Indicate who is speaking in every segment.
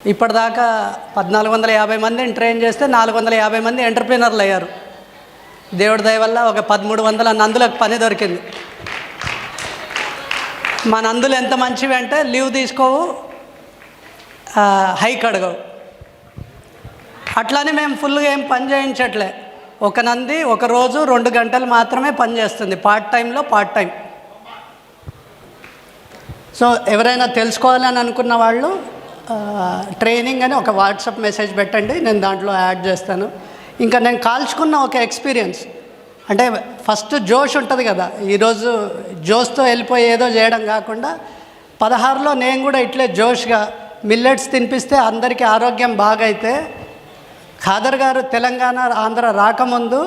Speaker 1: ఇప్పటిదాకా 1450 మందిని ట్రైన్ చేస్తే 450 మంది ఎంటర్ప్రీనర్లు అయ్యారు. దేవుడి దయ వల్ల ఒక 1300 నందులకు పని దొరికింది. మా నందులు ఎంత మంచివి అంటే లీవ్ తీసుకోవు, హైక్ అడగవు. అట్లని మేము ఫుల్గా ఏం పని చేయించట్లే. ఒక నంది ఒక రోజు 2 గంటలు మాత్రమే పని చేస్తుంది, పార్ట్ టైంలో పార్ట్ టైం. సో ఎవరైనా తెలుసుకోవాలని అనుకున్న వాళ్ళు ట్రైనింగ్ అని ఒక వాట్సాప్ మెసేజ్ పెట్టండి, నేను దాంట్లో యాడ్ చేస్తాను. ఇంకా నేను కాల్చుకున్న ఒక ఎక్స్పీరియన్స్ అంటే ఫస్ట్ జోష్ ఉంటుంది కదా, ఈరోజు జోష్తో వెళ్ళిపోయి ఏదో చేయడం కాకుండా 16లో నేను కూడా ఇట్లే జోష్గా మిల్లెట్స్ తినిపిస్తే అందరికీ ఆరోగ్యం బాగైతే ఖాదర్ గారు తెలంగాణ ఆంధ్ర రాకముందు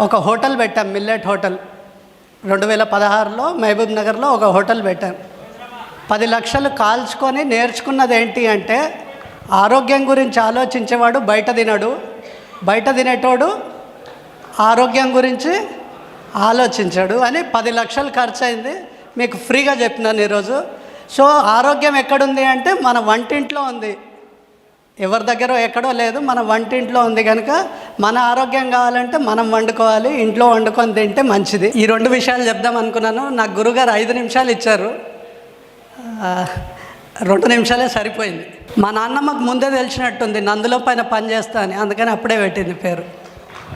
Speaker 1: ఒక హోటల్ పెట్టాం, మిల్లెట్ హోటల్. 2016లో మహబూబ్ నగర్లో ఒక హోటల్ పెట్టాం. 10 లక్షలు కాల్చుకొని నేర్చుకున్నది ఏంటి అంటే ఆరోగ్యం గురించి ఆలోచించేవాడు బయట తినడు, బయట తినేటోడు ఆరోగ్యం గురించి ఆలోచించాడు అని 10 లక్షలు ఖర్చు అయింది. మీకు ఫ్రీగా చెప్పినాను ఈరోజు. సో ఆరోగ్యం ఎక్కడుంది అంటే మన వంటింట్లో ఉంది, ఎవరి దగ్గర ఎక్కడో లేదు, మన వంటింట్లో ఉంది. కనుక మన ఆరోగ్యం కావాలంటే మనం వండుకోవాలి, ఇంట్లో వండుకొని తింటే మంచిది. ఈ 2 విషయాలు చెప్దాం అనుకున్నాను. నాకు గురుగారు 5 నిమిషాలు ఇచ్చారు, 2 నిమిషాలే సరిపోయింది. మా నాన్నమ్మకు ముందే తెలిసినట్టుంది నందులో పైన పని చేస్తా అని, అందుకని అప్పుడే పెట్టింది పేరు.